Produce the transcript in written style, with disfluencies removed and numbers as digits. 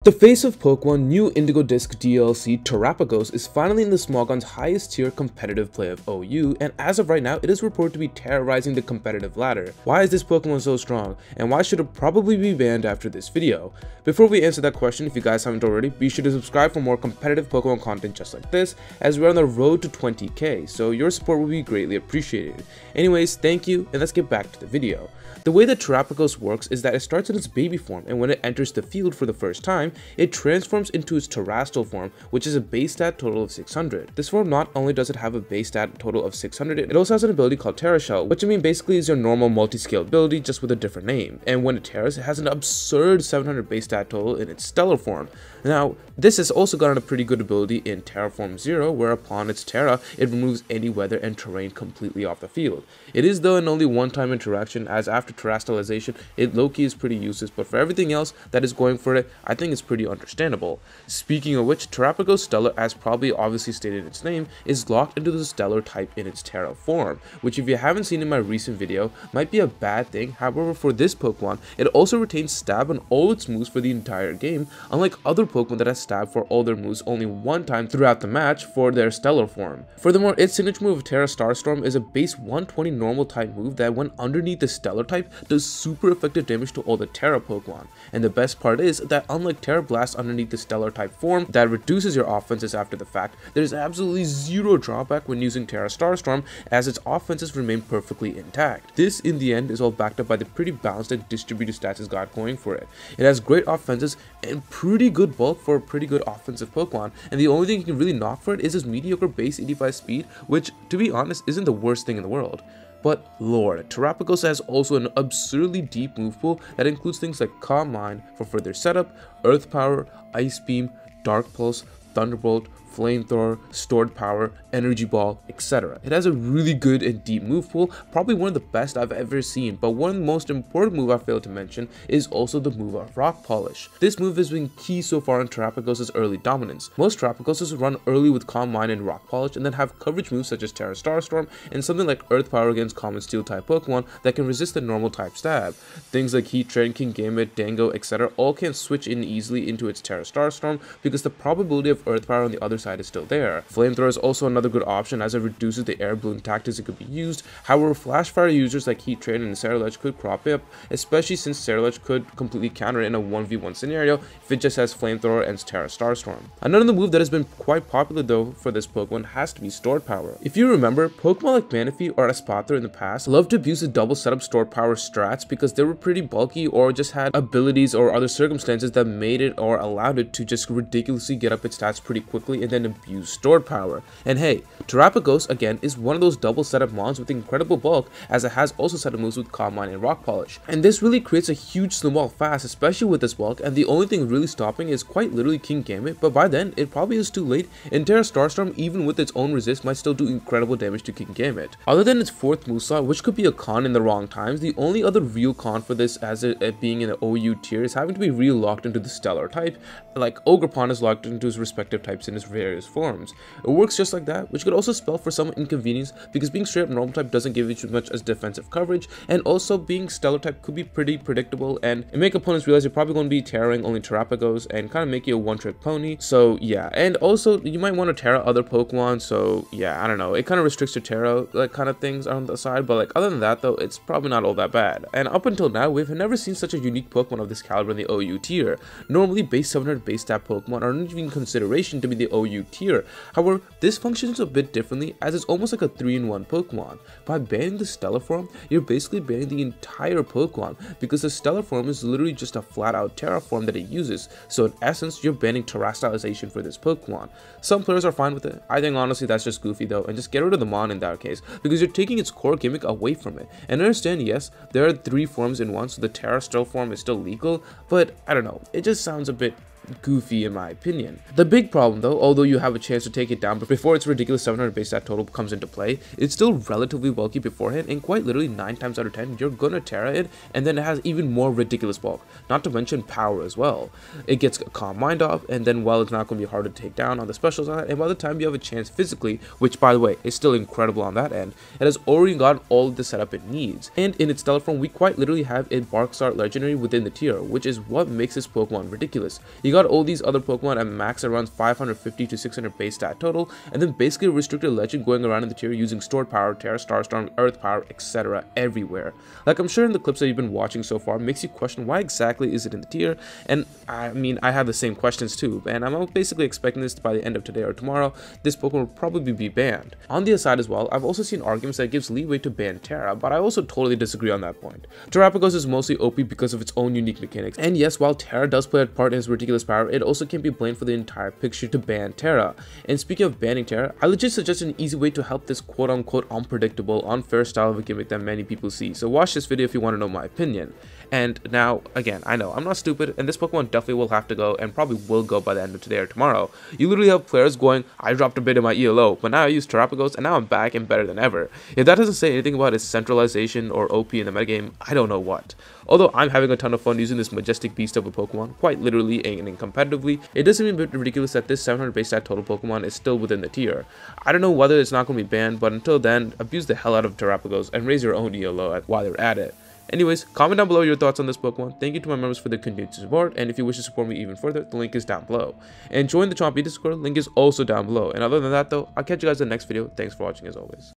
The face of Pokemon new Indigo Disk DLC Terapagos is finally in the Smogon's highest tier competitive play of OU, and as of right now, it is reported to be terrorizing the competitive ladder. Why is this Pokemon so strong, and why should it probably be banned after this video? Before we answer that question, if you guys haven't already, be sure to subscribe for more competitive Pokemon content just like this, as we're on the road to 20k, so your support will be greatly appreciated. Anyways, thank you, and let's get back to the video. The way that Terapagos works is that it starts in its baby form, and when it enters the field for the first time, it transforms into its terrestrial form, which is a base stat total of 600. This form not only does it have a base stat total of 600, it also has an ability called Terra Shell, which basically is your normal multi-scale ability just with a different name. And when it terras, it has an absurd 700 base stat total in its stellar form. Now, this has also gotten a pretty good ability in Terraform 0, where upon its Terra, it removes any weather and terrain completely off the field. It is though an only one-time interaction, as after terrestrialization, it low-key is pretty useless, but for everything else that is going for it, I think it's pretty understandable. Speaking of which, Terapagos Stellar, as probably obviously stated in its name, is locked into the Stellar type in its Terra form, which if you haven't seen in my recent video, might be a bad thing. However, for this Pokemon, it also retains Stab on all its moves for the entire game, unlike other Pokemon that has Stab for all their moves only one time throughout the match for their Stellar form. Furthermore, its signature move of Terra Starstorm is a base 120 normal type move that when underneath the Stellar type does super effective damage to all the Terra Pokemon. And the best part is that unlike Terra Blast underneath the Stellar type form that reduces your offenses after the fact, there is absolutely zero drawback when using Terra Starstorm, as its offenses remain perfectly intact. This in the end is all backed up by the pretty balanced and distributed stats it's got going for it. It has great offenses and pretty good bulk for a pretty good offensive Pokemon, and the only thing you can really knock for it is its mediocre base 85 speed, which to be honest isn't the worst thing in the world. But lord, Terapagos has also an absurdly deep move pool that includes things like Calm Mind for further setup, Earth Power, Ice Beam, Dark Pulse, Thunderbolt, Flamethrower, Stored Power, Energy Ball, etc. It has a really good and deep move pool, probably one of the best I've ever seen, but one of the most important move I failed to mention is also the move of Rock Polish. This move has been key so far in Terapagos' early dominance. Most Terapagos run early with Calm Mind and Rock Polish and then have coverage moves such as Terra Starstorm and something like Earth Power against common Steel type Pokemon that can resist the normal type stab. Things like Heat Tread, Kingambit, Dango, etc. all can switch in easily into its Terra Starstorm because the probability of Earth Power on the other side is still there. Flamethrower is also another good option as it reduces the air balloon tactics it could be used. However, Flash Fire users like Heat Train and Cerulege could crop up, especially since Cerulege could completely counter it in a 1v1 scenario if it just has Flamethrower and Terra Starstorm. Another move that has been quite popular though for this Pokemon has to be Stored Power. If you remember, Pokemon like Manaphy or Espathra in the past loved to abuse the double setup Stored Power strats because they were pretty bulky or just had abilities or other circumstances that made it or allowed it to just ridiculously get up its stats pretty quickly and then abuse Stored Power. And hey, Terapagos again is one of those double setup mons with incredible bulk, as it has also setup moves with Calm Mind and Rock Polish. And this really creates a huge snowball fast, especially with this bulk, and the only thing really stopping is quite literally Kingambit, but by then it probably is too late, and Terra Starstorm even with its own resist might still do incredible damage to Kingambit. Other than its fourth moveset, which could be a con in the wrong times, the only other real con for this as it being in the OU tier is having to be re-locked into the Stellar type, like Ogerpon is locked into his respective types in its various forms. It works just like that, which could also spell for some inconvenience because being straight up normal type doesn't give you too much as defensive coverage, and also being Stellar type could be pretty predictable and make opponents realize you're probably going to be terraing only Terapagos and kind of make you a one-trick pony. So yeah, and also you might want to Terra other Pokemon, so yeah, I don't know, it kind of restricts your Terra like kind of things on the side, but like other than that though, it's probably not all that bad. And up until now, we've never seen such a unique Pokemon of this caliber in the OU tier. Normally base 700 base stat Pokemon are not even in consideration to be the OU tier. However, this functions a bit differently as it's almost like a 3-in-1 Pokemon. By banning the Stellar form, you're basically banning the entire Pokemon because the Stellar form is literally just a flat out Terra form that it uses, so in essence you're banning terrestrialization for this Pokemon. Some players are fine with it. I think honestly that's just goofy though, and just get rid of the Mon in that case because you're taking its core gimmick away from it. And understand, yes, there are 3 forms in one, so the Terrestrial form is still legal, but I don't know, it just sounds a bit goofy in my opinion. The big problem though, although you have a chance to take it down before its ridiculous 700 base stat total comes into play, it's still relatively bulky beforehand, and quite literally 9 times out of 10 you're gonna Terra it, and then it has even more ridiculous bulk, not to mention power as well. It gets a Calm Mind off, and then while it's not going to be hard to take down on the special side, and by the time you have a chance physically, which by the way is still incredible on that end, it has already gotten all of the setup it needs. And in its Stellar form, we quite literally have a Barksart legendary within the tier, which is what makes this Pokemon ridiculous. You got got all these other Pokemon at max around 550 to 600 base stat total, and then basically a restricted legend going around in the tier using stored power, Terra, Starstorm, Earth power, etc. everywhere. Like I'm sure in the clips that you've been watching so far makes you question why exactly is it in the tier, and I mean I have the same questions too, and I'm basically expecting this by the end of today or tomorrow, this Pokemon will probably be banned. On the aside as well, I've also seen arguments that gives leeway to ban Terra, but I also totally disagree on that point. Terapagos is mostly OP because of its own unique mechanics, and yes, while Terra does play a part in its ridiculous power, it also can be blamed for the entire picture to ban Terra. And speaking of banning Terra, I legit suggest an easy way to help this quote-unquote unpredictable, unfair style of a gimmick that many people see, so watch this video if you want to know my opinion. And now, again, I know, I'm not stupid, and this Pokemon definitely will have to go, and probably will go by the end of today or tomorrow. You literally have players going, I dropped a bit in my ELO, but now I use Terapagos, and now I'm back and better than ever. If that doesn't say anything about its centralization or OP in the metagame, I don't know what. Although I'm having a ton of fun using this majestic beast of a Pokemon, quite literally and competitively, it does seem a bit ridiculous that this 700 base stat total Pokemon is still within the tier. I don't know whether it's not going to be banned, but until then, abuse the hell out of Terapagos and raise your own ELO while you're at it. Anyways, comment down below your thoughts on this Pokemon. Thank you to my members for their continued support, and if you wish to support me even further, the link is down below. And join the Chompy Discord, link is also down below. And other than that though, I'll catch you guys in the next video. Thanks for watching as always.